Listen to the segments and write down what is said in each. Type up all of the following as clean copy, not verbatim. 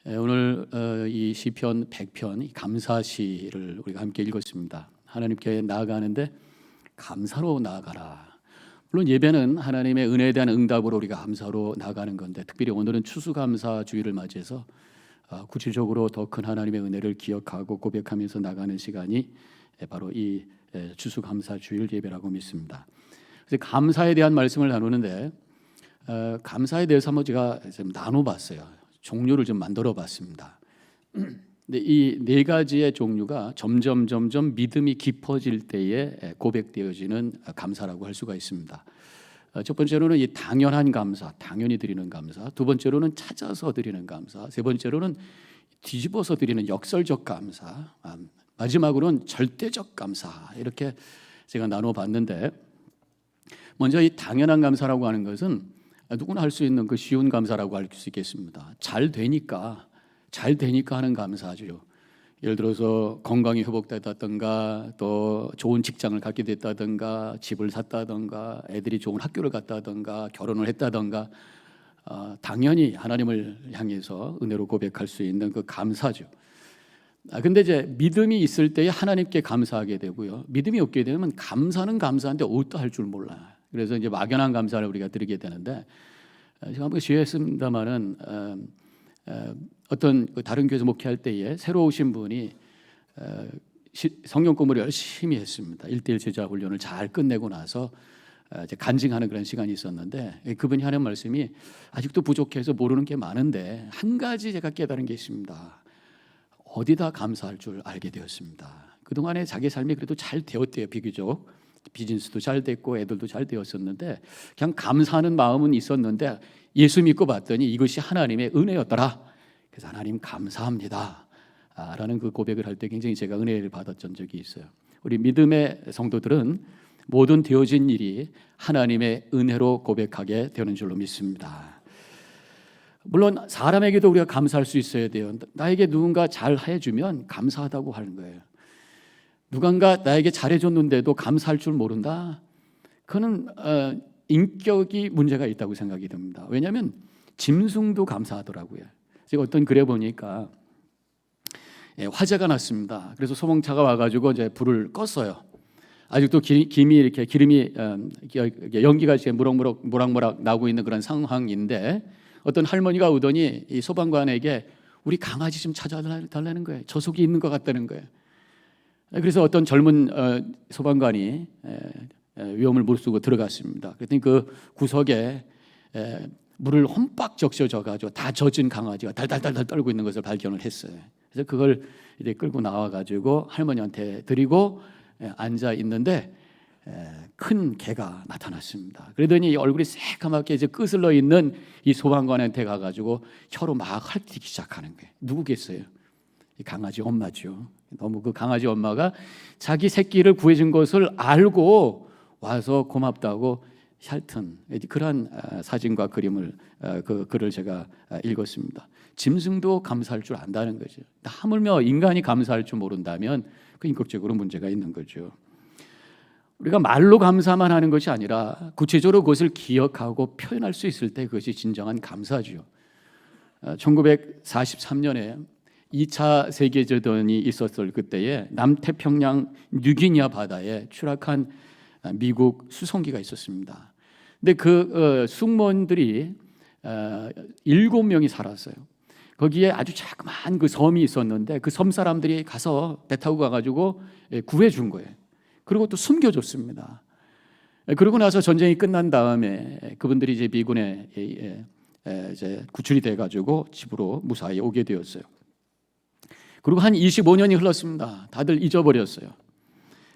오늘 이 시편 100편 감사시를 우리가 함께 읽었습니다. 하나님께 나아가는데 감사로 나아가라. 물론 예배는 하나님의 은혜에 대한 응답으로 우리가 감사로 나아가는 건데, 특별히 오늘은 추수감사주의를 맞이해서 구체적으로 더 큰 하나님의 은혜를 기억하고 고백하면서 나가는 시간이 바로 이 추수감사주일 예배라고 믿습니다. 그래서 감사에 대한 말씀을 나누는데, 감사에 대해서 한번 제가 좀 나눠봤어요. 종류를 좀 만들어봤습니다. 근데 이 네 가지의 종류가 점점 믿음이 깊어질 때에 고백되어지는 감사라고 할 수가 있습니다. 첫 번째로는 이 당연한 감사, 당연히 드리는 감사. 두 번째로는 찾아서 드리는 감사. 세 번째로는 뒤집어서 드리는 역설적 감사. 마지막으로는 절대적 감사. 이렇게 제가 나눠봤는데, 먼저 이 당연한 감사라고 하는 것은 누구나 할 수 있는 그 쉬운 감사라고 할 수 있겠습니다. 잘 되니까 하는 감사죠. 예를 들어서 건강이 회복됐다든가, 또 좋은 직장을 갖게 됐다든가, 집을 샀다든가, 애들이 좋은 학교를 갔다든가, 결혼을 했다든가, 당연히 하나님을 향해서 은혜로 고백할 수 있는 그 감사죠. 근데 이제 믿음이 있을 때에 하나님께 감사하게 되고요, 믿음이 없게 되면 감사는 감사한데 어디다 할 줄 몰라요. 그래서 이제 막연한 감사를 우리가 드리게 되는데, 제가 한번 시했습니다마는 어떤 다른 교회에서 목회할 때에 새로 오신 분이 성경 공부를 열심히 했습니다. 1:1 제자 훈련을 잘 끝내고 나서 이제 간증하는 그런 시간이 있었는데, 그분이 하는 말씀이 아직도 부족해서 모르는 게 많은데 한 가지 제가 깨달은 게 있습니다. 어디다 감사할 줄 알게 되었습니다. 그동안에 자기 삶이 그래도 잘 되었대요. 비교적 비즈니스도 잘 됐고 애들도 잘 되었었는데, 그냥 감사하는 마음은 있었는데 예수 믿고 봤더니 이것이 하나님의 은혜였더라. 그래서 하나님 감사합니다 라는 그 고백을 할 때 굉장히 제가 은혜를 받았던 적이 있어요. 우리 믿음의 성도들은 모든 되어진 일이 하나님의 은혜로 고백하게 되는 줄로 믿습니다. 물론 사람에게도 우리가 감사할 수 있어야 돼요. 나에게 누군가 잘 해주면 감사하다고 하는 거예요. 누군가 나에게 잘해줬는데도 감사할 줄 모른다? 그거는 인격이 문제가 있다고 생각이 듭니다. 왜냐하면 짐승도 감사하더라고요. 제가 어떤 글에 보니까 화재가 났습니다. 그래서 소방차가 와가지고 이제 불을 껐어요. 아직도 기름이 이렇게 연기가 이렇게 모락모락 나고 있는 그런 상황인데, 어떤 할머니가 오더니 이 소방관에게 우리 강아지 좀 찾아달라는 거예요. 저속이 있는 것 같다는 거예요. 그래서 어떤 젊은 소방관이 위험을 무릅쓰고 들어갔습니다. 그랬더니 그 구석에 물을 험박 적셔져가지고 다 젖은 강아지가 달달달달 떨고 있는 것을 발견을 했어요. 그래서 그걸 이제 끌고 나와가지고 할머니한테 드리고 앉아 있는데 큰 개가 나타났습니다. 그러더니 얼굴이 새까맣게 이제 끄슬러 있는 이 소방관한테 가가지고 혀로 막 핥기 시작하는 거예요. 누구겠어요? 이 강아지 엄마죠. 너무 그 강아지 엄마가 자기 새끼를 구해준 것을 알고 와서 고맙다고 핥은 그러한 사진과 그림을, 그 글을 제가 읽었습니다. 짐승도 감사할 줄 안다는 거죠. 하물며 인간이 감사할 줄 모른다면 그 인격적으로 문제가 있는 거죠. 우리가 말로 감사만 하는 것이 아니라 구체적으로 그것을 기억하고 표현할 수 있을 때 그것이 진정한 감사죠. 1943년에 2차 세계대전이 있었을 그때에 남태평양 뉴기니아 바다에 추락한 미국 수송기가 있었습니다. 근데 그 승무원들이 7명이 살았어요. 거기에 아주 자그마한 그 섬이 있었는데 그 섬 사람들이 가서 배 타고 가가지고 구해준 거예요. 그리고 또 숨겨줬습니다. 그러고 나서 전쟁이 끝난 다음에 그분들이 이제 미군에 이제 구출이 돼가지고 집으로 무사히 오게 되었어요. 그리고 한 25년이 흘렀습니다. 다들 잊어버렸어요.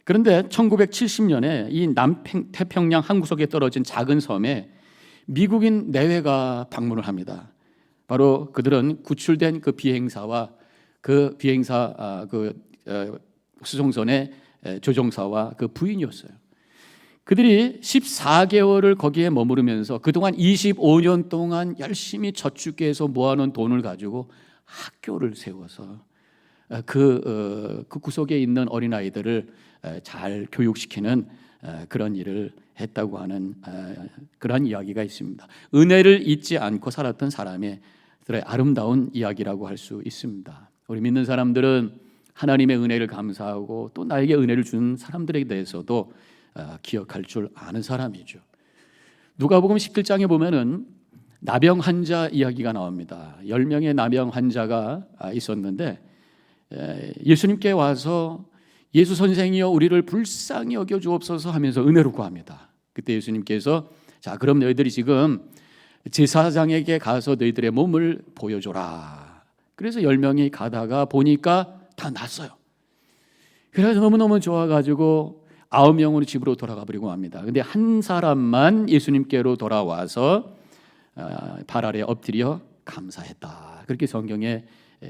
그런데 1970년에 이 남태평양 한 구석에 떨어진 작은 섬에 미국인 내외가 방문을 합니다. 바로 그들은 구출된 그 비행사와 그 수송선의 조종사와 그 부인이었어요. 그들이 14개월을 거기에 머무르면서 그동안 25년 동안 열심히 저축해서 모아놓은 돈을 가지고 학교를 세워서 그 구석에 있는 어린아이들을 잘 교육시키는 그런 일을 했다고 하는 그런 이야기가 있습니다. 은혜를 잊지 않고 살았던 사람의 아름다운 이야기라고 할 수 있습니다. 우리 믿는 사람들은 하나님의 은혜를 감사하고 또 나에게 은혜를 준 사람들에 대해서도 기억할 줄 아는 사람이죠. 누가복음 17장에 보면은 나병 환자 이야기가 나옵니다. 10명의 나병 환자가 있었는데 예수님께 와서 예수 선생이여 우리를 불쌍히 여겨 주옵소서 하면서 은혜를 구합니다. 그때 예수님께서 자 그럼 너희들이 지금 제사장에게 가서 너희들의 몸을 보여줘라. 그래서 10명이 가다가 보니까 다 났어요. 그래서 너무너무 좋아가지고 9명으로 집으로 돌아가 버리고 합니다. 근데 한 사람만 예수님께로 돌아와서 발 아래 엎드려 감사했다. 그렇게 성경에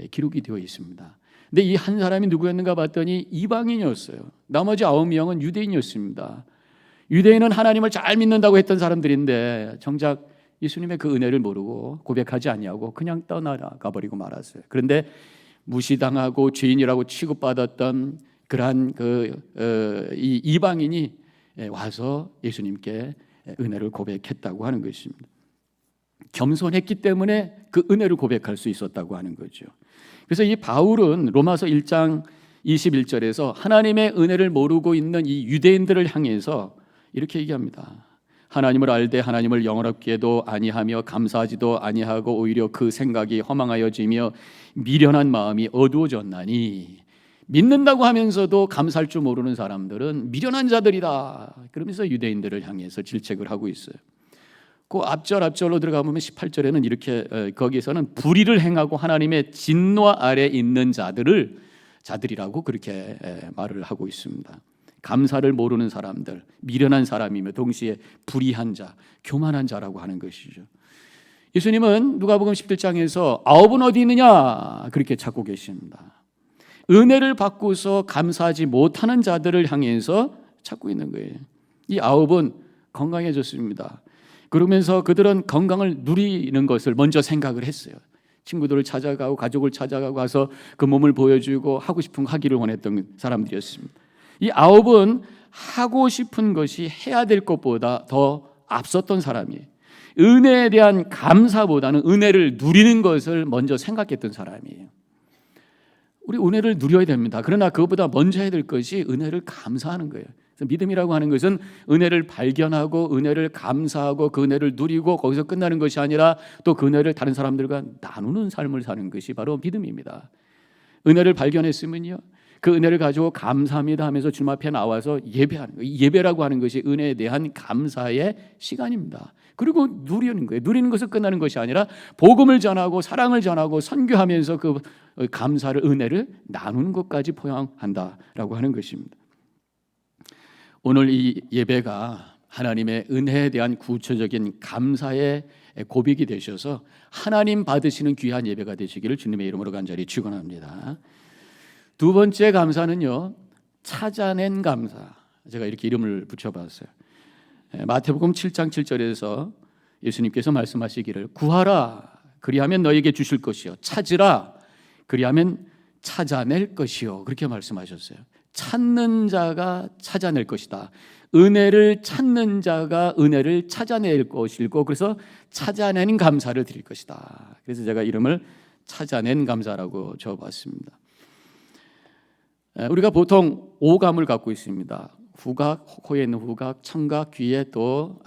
기록이 되어 있습니다. 근데 이 한 사람이 누구였는가 봤더니 이방인이었어요. 나머지 9명은 유대인이었습니다. 유대인은 하나님을 잘 믿는다고 했던 사람들인데 정작 예수님의 그 은혜를 모르고 고백하지 아니하고 그냥 떠나가 버리고 말았어요. 그런데 무시당하고 죄인이라고 취급받았던 그러한 이 이방인이 와서 예수님께 은혜를 고백했다고 하는 것입니다. 겸손했기 때문에 그 은혜를 고백할 수 있었다고 하는 거죠. 그래서 이 바울은 로마서 1장 21절에서 하나님의 은혜를 모르고 있는 이 유대인들을 향해서 이렇게 얘기합니다. 하나님을 알되 하나님을 영원롭게도 아니하며 감사하지도 아니하고 오히려 그 생각이 허망하여지며 미련한 마음이 어두워졌나니 믿는다고 하면서도 감사할 줄 모르는 사람들은 미련한 자들이다. 그러면서 유대인들을 향해서 질책을 하고 있어요. 그 앞절로 들어가보면 18절에는 이렇게 거기에서는 불의를 행하고 하나님의 진노 아래 있는 자들이라고 그렇게 말을 하고 있습니다. 감사를 모르는 사람들, 미련한 사람이며 동시에 불의한 자, 교만한 자라고 하는 것이죠. 예수님은 누가복음 17장에서 9은 어디 있느냐 그렇게 찾고 계십니다. 은혜를 받고서 감사하지 못하는 자들을 향해서 찾고 있는 거예요. 이 9은 건강해졌습니다. 그러면서 그들은 건강을 누리는 것을 먼저 생각을 했어요. 친구들을 찾아가고 가족을 찾아가고 가서 그 몸을 보여주고 하고 싶은 거 하기를 원했던 사람들이었습니다. 이 9은 하고 싶은 것이 해야 될 것보다 더 앞섰던 사람이에요. 은혜에 대한 감사보다는 은혜를 누리는 것을 먼저 생각했던 사람이에요. 우리 은혜를 누려야 됩니다. 그러나 그것보다 먼저 해야 될 것이 은혜를 감사하는 거예요. 그래서 믿음이라고 하는 것은 은혜를 발견하고 은혜를 감사하고 그 은혜를 누리고 거기서 끝나는 것이 아니라 또 그 은혜를 다른 사람들과 나누는 삶을 사는 것이 바로 믿음입니다. 은혜를 발견했으면요, 그 은혜를 가지고 감사합니다 하면서 주님 앞에 나와서 예배하는 거예요. 예배라고 하는 것이 은혜에 대한 감사의 시간입니다. 그리고 누리는 거예요. 누리는 것을 끝나는 것이 아니라 복음을 전하고 사랑을 전하고 선교하면서 그 감사를, 은혜를 나누는 것까지 포함한다라고 하는 것입니다. 오늘 이 예배가 하나님의 은혜에 대한 구체적인 감사의 고백이 되셔서 하나님 받으시는 귀한 예배가 되시기를 주님의 이름으로 간절히 축원합니다. 두 번째 감사는요, 찾아낸 감사. 제가 이렇게 이름을 붙여봤어요. 마태복음 7장 7절에서 예수님께서 말씀하시기를 구하라 그리하면 너에게 주실 것이요 찾으라 그리하면 찾아낼 것이요 그렇게 말씀하셨어요. 찾는 자가 찾아낼 것이다. 은혜를 찾는 자가 은혜를 찾아낼 것이고 그래서 찾아낸 감사를 드릴 것이다. 그래서 제가 이름을 찾아낸 감사라고 적어봤습니다. 우리가 보통 오감을 갖고 있습니다. 후각, 코에 있는 후각, 청각, 귀에 또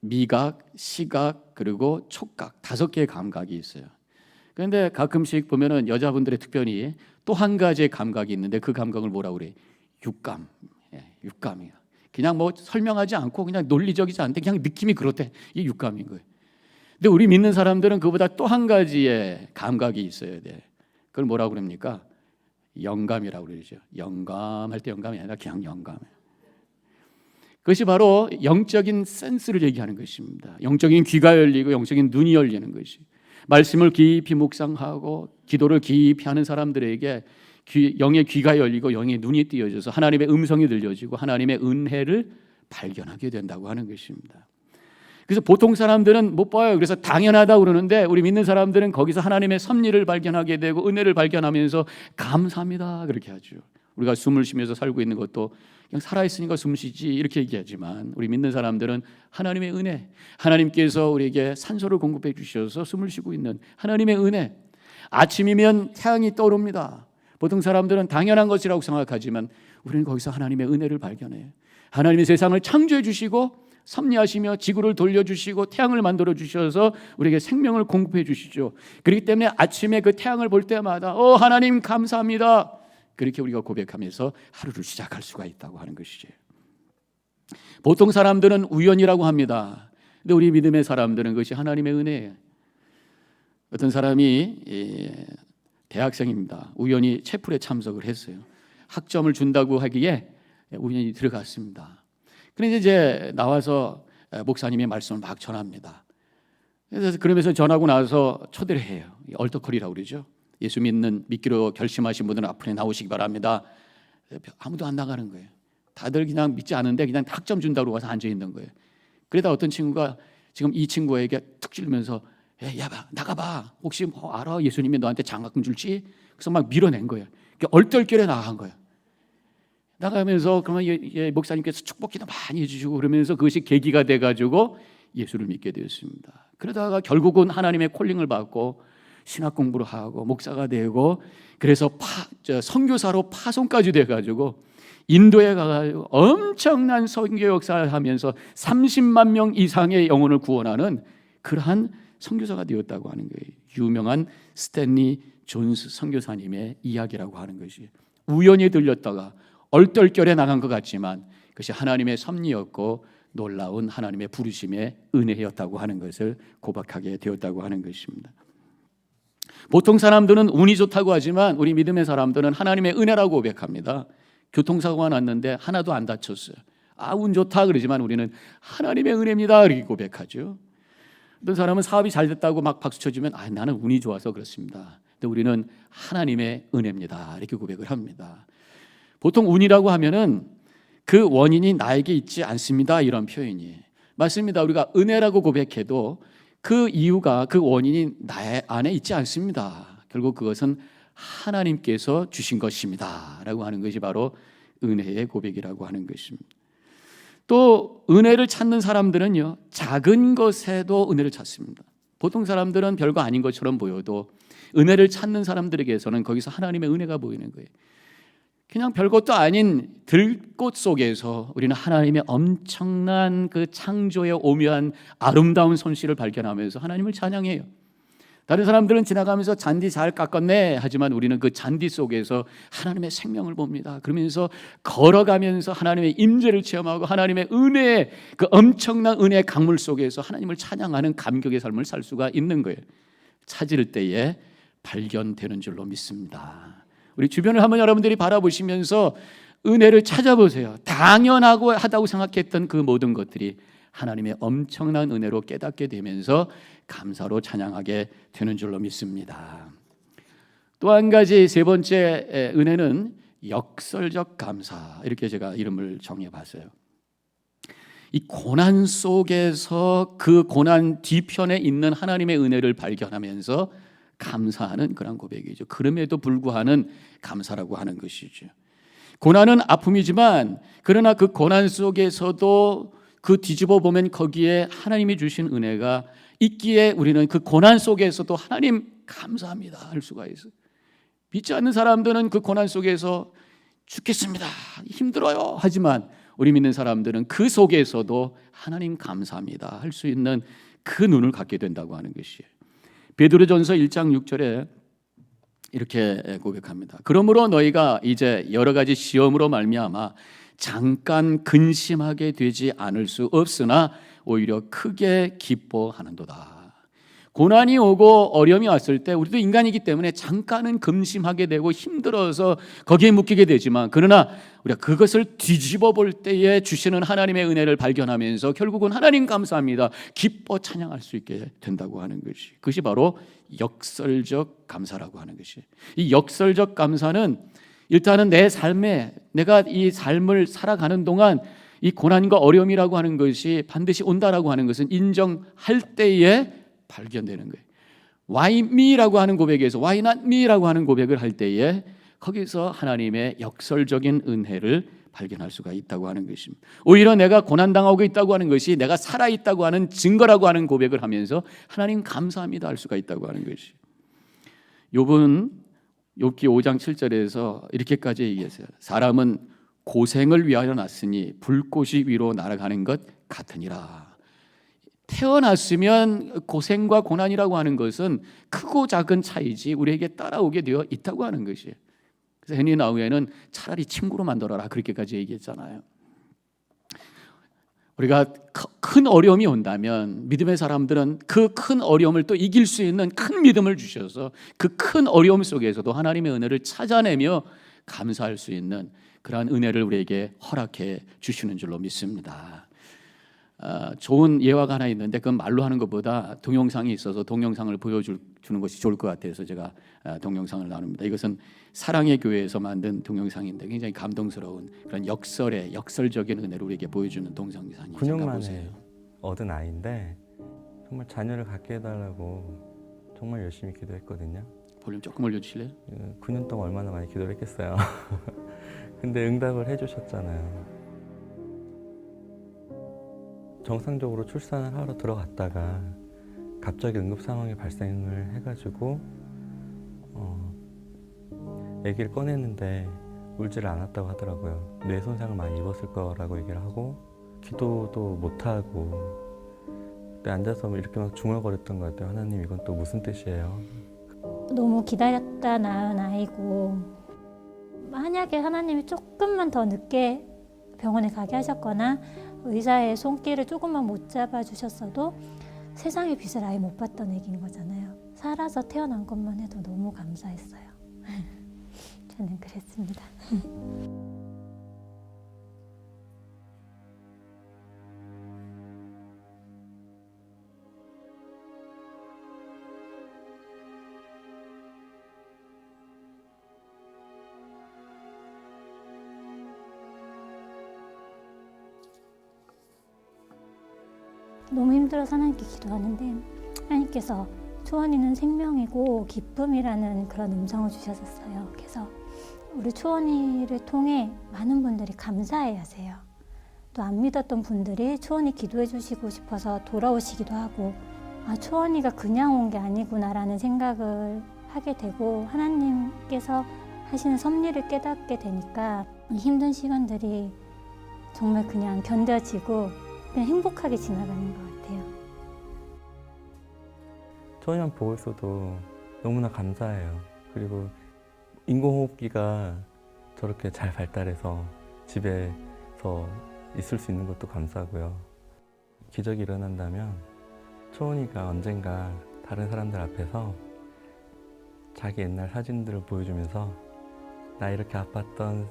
미각, 시각, 그리고 촉각 5개의 감각이 있어요. 그런데 가끔씩 보면은 여자분들의 특별히 또 한 가지의 감각이 있는데 그 감각을 뭐라고 그래? 육감. 육감이에요. 그냥 뭐 설명하지 않고 그냥 논리적이지 않대. 그냥 느낌이 그렇대. 이게 육감인 거예요. 근데 우리 믿는 사람들은 그보다 또 한 가지의 감각이 있어야 돼. 그걸 뭐라고 그럽니까? 영감이라고 그러죠. 영감할 때 영감이 아니라 그냥 영감이에요. 그것이 바로 영적인 센스를 얘기하는 것입니다. 영적인 귀가 열리고 영적인 눈이 열리는 것이. 말씀을 깊이 묵상하고 기도를 깊이 하는 사람들에게 영의 귀가 열리고 영의 눈이 띄어져서 하나님의 음성이 들려지고 하나님의 은혜를 발견하게 된다고 하는 것입니다. 그래서 보통 사람들은 못 봐요. 그래서 당연하다고 그러는데 우리 믿는 사람들은 거기서 하나님의 섭리를 발견하게 되고 은혜를 발견하면서 감사합니다 그렇게 하죠. 우리가 숨을 쉬면서 살고 있는 것도 그냥 살아있으니까 숨쉬지 이렇게 얘기하지만 우리 믿는 사람들은 하나님의 은혜, 하나님께서 우리에게 산소를 공급해 주셔서 숨을 쉬고 있는 하나님의 은혜. 아침이면 태양이 떠오릅니다. 보통 사람들은 당연한 것이라고 생각하지만 우리는 거기서 하나님의 은혜를 발견해요. 하나님의 세상을 창조해 주시고 섭리하시며 지구를 돌려주시고 태양을 만들어 주셔서 우리에게 생명을 공급해 주시죠. 그렇기 때문에 아침에 그 태양을 볼 때마다 하나님 감사합니다, 그렇게 우리가 고백하면서 하루를 시작할 수가 있다고 하는 것이죠. 보통 사람들은 우연이라고 합니다. 근데 우리 믿음의 사람들은 그것이 하나님의 은혜예요. 어떤 사람이 대학생입니다. 우연히 채플에 참석을 했어요. 학점을 준다고 하기에 우연히 들어갔습니다. 그런데 이제 나와서 목사님의 말씀을 막 전합니다. 그래서 그러면서 전하고 나서 초대를 해요. 얼터컬이라고 그러죠. 예수 믿기로 결심하신 분들은 앞으로 나오시기 바랍니다. 아무도 안 나가는 거예요. 다들 그냥 믿지 않은데 그냥 학점 준다고 와서 앉아 있는 거예요. 그러다 어떤 친구가 지금 이 친구에게 툭 찔면서 야, 나가봐. 혹시 뭐 알아? 예수님이 너한테 장학금 줄지? 그래서 막 밀어낸 거예요. 얼떨결에 나간 거예요. 나가면서 그러면 목사님께서 축복기도 많이 해주시고 그러면서 그것이 계기가 돼가지고 예수를 믿게 되었습니다. 그러다가 결국은 하나님의 콜링을 받고 신학 공부를 하고 목사가 되고 그래서 선교사로 파송까지 돼가지고 인도에 가가지고 엄청난 선교 역사를 하면서 30만 명 이상의 영혼을 구원하는 그러한 선교사가 되었다고 하는 거예요. 유명한 스탠리 존스 선교사님의 이야기라고 하는 것이 우연히 들렸다가 얼떨결에 나간 것 같지만 그것이 하나님의 섭리였고 놀라운 하나님의 부르심의 은혜였다고 하는 것을 고백하게 되었다고 하는 것입니다. 보통 사람들은 운이 좋다고 하지만 우리 믿음의 사람들은 하나님의 은혜라고 고백합니다. 교통사고가 났는데 하나도 안 다쳤어요. 운 좋다 그러지만 우리는 하나님의 은혜입니다 이렇게 고백하죠. 어떤 사람은 사업이 잘 됐다고 막 박수 쳐주면 나는 운이 좋아서 그렇습니다. 근데 우리는 하나님의 은혜입니다 이렇게 고백을 합니다. 보통 운이라고 하면은 그 원인이 나에게 있지 않습니다 이런 표현이 맞습니다. 우리가 은혜라고 고백해도 그 이유가 그 원인이 나의 안에 있지 않습니다. 결국 그것은 하나님께서 주신 것입니다 라고 하는 것이 바로 은혜의 고백이라고 하는 것입니다. 또 은혜를 찾는 사람들은요 작은 것에도 은혜를 찾습니다. 보통 사람들은 별거 아닌 것처럼 보여도 은혜를 찾는 사람들에게서는 거기서 하나님의 은혜가 보이는 거예요. 그냥 별것도 아닌 들꽃 속에서 우리는 하나님의 엄청난 그 창조의 오묘한 아름다운 솜씨를 발견하면서 하나님을 찬양해요. 다른 사람들은 지나가면서 잔디 잘 깎았네 하지만 우리는 그 잔디 속에서 하나님의 생명을 봅니다. 그러면서 걸어가면서 하나님의 임재를 체험하고 하나님의 은혜의 그 엄청난 은혜의 강물 속에서 하나님을 찬양하는 감격의 삶을 살 수가 있는 거예요. 찾을 때에 발견되는 줄로 믿습니다. 우리 주변을 한번 여러분들이 바라보시면서 은혜를 찾아보세요. 당연하고 하다고 생각했던 그 모든 것들이 하나님의 엄청난 은혜로 깨닫게 되면서 감사로 찬양하게 되는 줄로 믿습니다. 또 한 가지 세 번째 은혜는 역설적 감사 이렇게 제가 이름을 정해봤어요. 이 고난 속에서 그 고난 뒤편에 있는 하나님의 은혜를 발견하면서 감사하는 그런 고백이죠. 그럼에도 불구하는 감사라고 하는 것이죠. 고난은 아픔이지만 그러나 그 고난 속에서도 그 뒤집어 보면 거기에 하나님이 주신 은혜가 있기에 우리는 그 고난 속에서도 하나님 감사합니다 할 수가 있어요. 믿지 않는 사람들은 그 고난 속에서 죽겠습니다 힘들어요 하지만 우리 믿는 사람들은 그 속에서도 하나님 감사합니다 할 수 있는 그 눈을 갖게 된다고 하는 것이에요. 베드로전서 1장 6절에 이렇게 고백합니다. 그러므로 너희가 이제 여러 가지 시험으로 말미암아 잠깐 근심하게 되지 않을 수 없으나 오히려 크게 기뻐하는도다. 고난이 오고 어려움이 왔을 때 우리도 인간이기 때문에 잠깐은 근심하게 되고 힘들어서 거기에 묶이게 되지만 그러나 우리가 그것을 뒤집어 볼 때에 주시는 하나님의 은혜를 발견하면서 결국은 하나님 감사합니다 기뻐 찬양할 수 있게 된다고 하는 것이 그것이 바로 역설적 감사라고 하는 것이 이 역설적 감사는 일단은 내 삶에 내가 이 삶을 살아가는 동안 이 고난과 어려움이라고 하는 것이 반드시 온다라고 하는 것은 인정할 때에 발견되는 거예요. Why me라고 하는 고백에서 Why not me라고 하는 고백을 할 때에 거기서 하나님의 역설적인 은혜를 발견할 수가 있다고 하는 것입니다. 오히려 내가 고난당하고 있다고 하는 것이 내가 살아있다고 하는 증거라고 하는 고백을 하면서 하나님 감사합니다 할 수가 있다고 하는 것이. 욥은 욥기 5장 7절에서 이렇게까지 얘기했어요. 사람은 고생을 위하여 났으니 불꽃이 위로 날아가는 것 같으니라. 태어났으면 고생과 고난이라고 하는 것은 크고 작은 차이지 우리에게 따라오게 되어 있다고 하는 것이에요. 그래서 헨리 나우에는 차라리 친구로 만들어라 그렇게까지 얘기했잖아요. 우리가 큰 어려움이 온다면 믿음의 사람들은 그 큰 어려움을 또 이길 수 있는 큰 믿음을 주셔서 그 큰 어려움 속에서도 하나님의 은혜를 찾아내며 감사할 수 있는 그러한 은혜를 우리에게 허락해 주시는 줄로 믿습니다. 좋은 예화가 하나 있는데 그건 말로 하는 것보다 동영상이 있어서 동영상을 보여주는 것이 좋을 것 같아서 제가 동영상을 나눕니다. 이것은 사랑의 교회에서 만든 동영상인데 굉장히 감동스러운 그런 역설적인 은혜를 우리에게 보여주는 동영상이에요. 9년 만에 얻은 아이인데 정말 자녀를 갖게 해달라고 정말 열심히 기도했거든요. 볼륨 조금 올려주실래요? 9년 동안 얼마나 많이 기도를 했겠어요. 근데 응답을 해주셨잖아요. 정상적으로 출산을 하러 들어갔다가 갑자기 응급 상황이 발생을 해가지고 아기를 꺼냈는데 울지를 않았다고 하더라고요. 뇌 손상을 많이 입었을 거라고 얘기를 하고 기도도 못하고 그때 앉아서 이렇게 막 중얼거렸던 것 같아요. 하나님 이건 또 무슨 뜻이에요? 너무 기다렸다 낳은 아이고 만약에 하나님이 조금만 더 늦게 병원에 가게 하셨거나 의사의 손길을 조금만 못 잡아주셨어도 세상의 빛을 아예 못 봤던 애기인 거잖아요. 살아서 태어난 것만 해도 너무 감사했어요. 저는 그랬습니다. 너무 힘들어서 하나님께 기도하는데 하나님께서 초원이는 생명이고 기쁨이라는 그런 음성을 주셨었어요. 그래서 우리 초원이를 통해 많은 분들이 감사해 하세요. 또 안 믿었던 분들이 초원이 기도해 주시고 싶어서 돌아오시기도 하고 초원이가 그냥 온 게 아니구나라는 생각을 하게 되고 하나님께서 하시는 섭리를 깨닫게 되니까 힘든 시간들이 정말 그냥 견뎌지고 그냥 행복하게 지나가는 것 같아요. 초원이만 보고 있어도 너무나 감사해요. 그리고 인공호흡기가 저렇게 잘 발달해서 집에서 있을 수 있는 것도 감사하고요. 기적이 일어난다면 초원이가 언젠가 다른 사람들 앞에서 자기 옛날 사진들을 보여주면서 나 이렇게 아팠던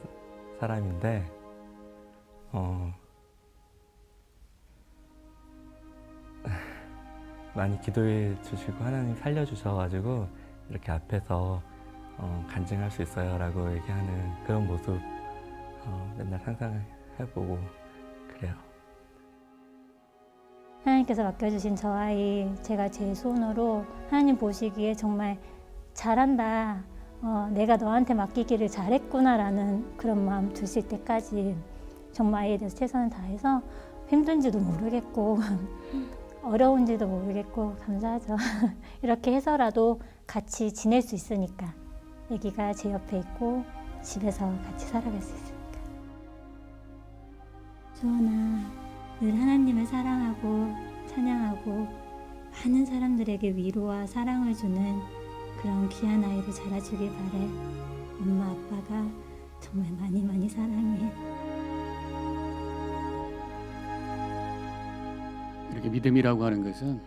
사람인데 많이 기도해 주시고 하나님 살려주셔가지고 이렇게 앞에서 간증할 수 있어요 라고 얘기하는 그런 모습 맨날 상상을 해보고 그래요. 하나님께서 맡겨주신 저 아이 제가 제 손으로 하나님 보시기에 정말 잘한다, 내가 너한테 맡기기를 잘했구나라는 그런 마음 드실 때까지 정말 아이에 대해서 최선을 다해서 힘든지도 모르겠고 어려운지도 모르겠고 감사하죠. 이렇게 해서라도 같이 지낼 수 있으니까 아기가 제 옆에 있고 집에서 같이 살아갈 수 있으니까. 주원아, 늘 하나님을 사랑하고 찬양하고 많은 사람들에게 위로와 사랑을 주는 그런 귀한 아이로 자라주길 바래. 엄마 아빠가 정말 많이 많이 사랑해. 이렇게 믿음이라고 하는 것은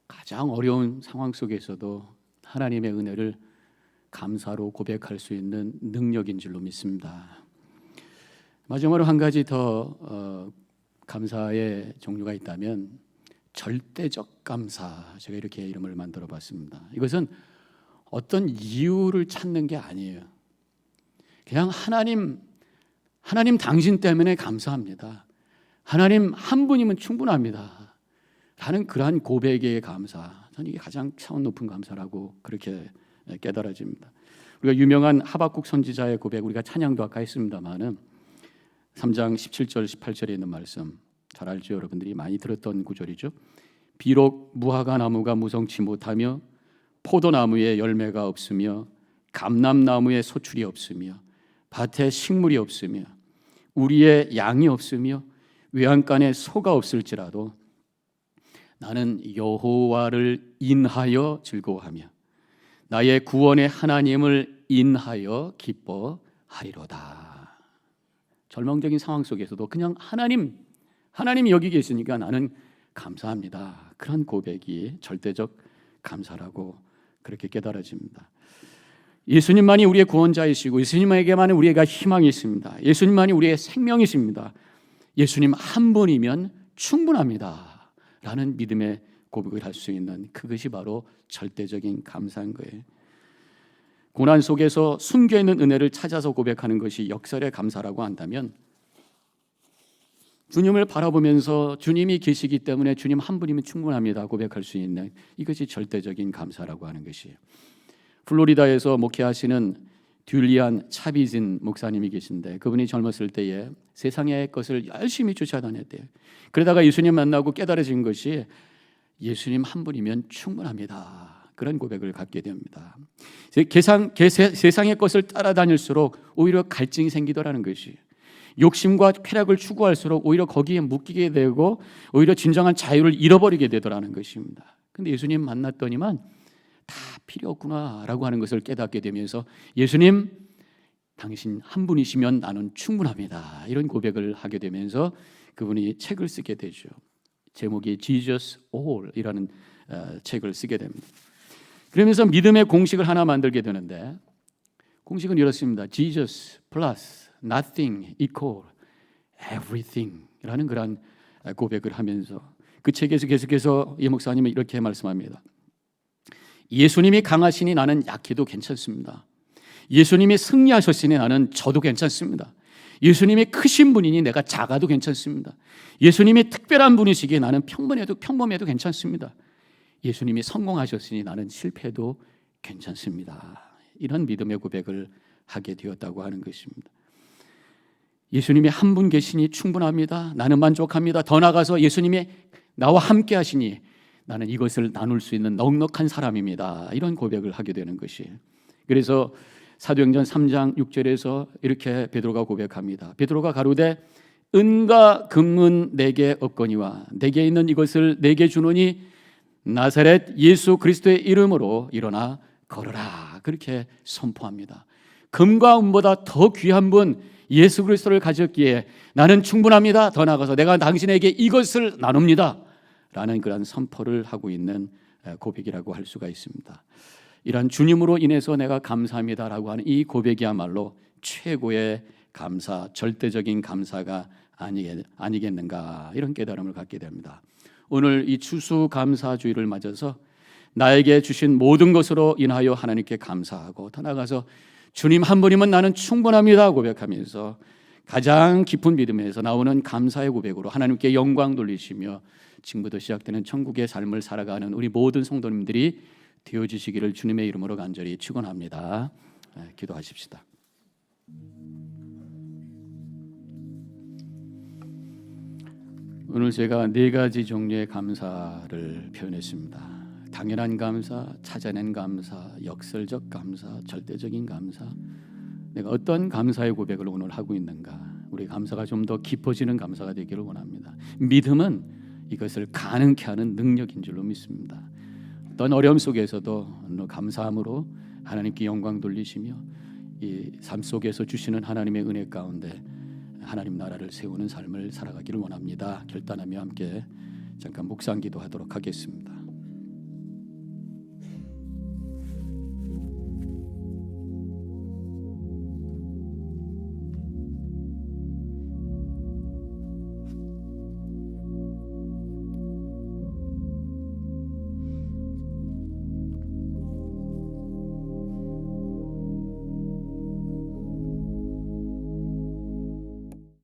가장 어려운 상황 속에서도 하나님의 은혜를 감사로 고백할 수 있는 능력인 줄로 믿습니다. 마지막으로 한 가지 더 감사의 종류가 있다면 절대적 감사, 제가 이렇게 이름을 만들어 봤습니다. 이것은 어떤 이유를 찾는 게 아니에요. 그냥 하나님 당신 때문에 감사합니다. 하나님 한 분이면 충분합니다 라는 그러한 고백의 감사, 저는 이게 가장 차원 높은 감사라고 그렇게 깨달아집니다. 우리가 유명한 하박국 선지자의 고백, 우리가 찬양도 아까 했습니다마는 3장 17절 18절에 있는 말씀 잘 알죠? 여러분들이 많이 들었던 구절이죠. 비록 무화과 나무가 무성치 못하며 포도나무에 열매가 없으며 감람나무에 소출이 없으며 밭에 식물이 없으며 우리의 양이 없으며 외양간에 소가 없을지라도 나는 여호와를 인하여 즐거워하며 나의 구원의 하나님을 인하여 기뻐하리로다. 절망적인 상황 속에서도 그냥 하나님이 여기 계시니까 나는 감사합니다. 그런 고백이 절대적 감사라고 그렇게 깨달아집니다. 예수님만이 우리의 구원자이시고 예수님에게만 우리가 희망이 있습니다. 예수님만이 우리의 생명이십니다. 예수님 한 분이면 충분합니다 라는 믿음의 고백을 할 수 있는 그것이 바로 절대적인 감사인 거예요. 고난 속에서 숨겨있는 은혜를 찾아서 고백하는 것이 역설의 감사라고 한다면 주님을 바라보면서 주님이 계시기 때문에 주님 한 분이면 충분합니다 고백할 수 있는 이것이 절대적인 감사라고 하는 것이에요. 플로리다에서 목회하시는 듀리안 차비진 목사님이 계신데 그분이 젊었을 때에 세상의 것을 열심히 쫓아다녔대요. 그러다가 예수님 만나고 깨달아진 것이 예수님 한 분이면 충분합니다. 그런 고백을 갖게 됩니다. 세상의 것을 따라다닐수록 오히려 갈증이 생기더라는 것이 욕심과 쾌락을 추구할수록 오히려 거기에 묶이게 되고 오히려 진정한 자유를 잃어버리게 되더라는 것입니다. 근데 예수님 만났더니만 다 필요 없구나라고 하는 것을 깨닫게 되면서 예수님 당신 한 분이시면 나는 충분합니다 이런 고백을 하게 되면서 그분이 책을 쓰게 되죠. 제목이 Jesus All이라는 책을 쓰게 됩니다. 그러면서 믿음의 공식을 하나 만들게 되는데 공식은 이렇습니다. Jesus plus nothing equal everything이라는 그런 고백을 하면서 그 책에서 계속해서 이 목사님은 이렇게 말씀합니다. 예수님이 강하시니 나는 약해도 괜찮습니다. 예수님이 승리하셨으니 나는 져도 괜찮습니다. 예수님이 크신 분이니 내가 작아도 괜찮습니다. 예수님이 특별한 분이시기에 나는 평범해도 괜찮습니다. 예수님이 성공하셨으니 나는 실패해도 괜찮습니다. 이런 믿음의 고백을 하게 되었다고 하는 것입니다. 예수님이 한 분 계시니 충분합니다. 나는 만족합니다. 더 나아가서 예수님이 나와 함께 하시니 나는 이것을 나눌 수 있는 넉넉한 사람입니다. 이런 고백을 하게 되는 것이에요. 그래서 사도행전 3장 6절에서 이렇게 베드로가 고백합니다. 베드로가 가로되 은과 금은 내게 없거니와 내게 있는 이것을 내게 주노니 나사렛 예수 그리스도의 이름으로 일어나 걸어라. 그렇게 선포합니다. 금과 은보다 더 귀한 분 예수 그리스도를 가졌기에 나는 충분합니다. 더 나아가서 내가 당신에게 이것을 나눕니다 라는 그런 선포를 하고 있는 고백이라고 할 수가 있습니다. 이런 주님으로 인해서 내가 감사합니다라고 하는 이 고백이야말로 최고의 감사, 절대적인 감사가 아니겠는가 이런 깨달음을 갖게 됩니다. 오늘 이 추수감사주의를 맞아서 나에게 주신 모든 것으로 인하여 하나님께 감사하고 더 나아가서 주님 한 분이면 나는 충분합니다 고백하면서 가장 깊은 믿음에서 나오는 감사의 고백으로 하나님께 영광 돌리시며 지금부터 시작되는 천국의 삶을 살아가는 우리 모든 성도님들이 되어주시기를 주님의 이름으로 간절히 축원합니다. 기도하십시다. 오늘 제가 4가지 종류의 감사를 표현했습니다. 당연한 감사, 찾아낸 감사, 역설적 감사, 절대적인 감사. 내가 어떤 감사의 고백을 오늘 하고 있는가? 우리 감사가 좀 더 깊어지는 감사가 되기를 원합니다. 믿음은 이것을 가능케 하는 능력인 줄로 믿습니다. 어떤 어려움 속에서도 감사함으로 하나님께 영광 돌리시며 이 삶 속에서 주시는 하나님의 은혜 가운데 하나님 나라를 세우는 삶을 살아가기를 원합니다. 결단하며 함께 잠깐 묵상 기도하도록 하겠습니다.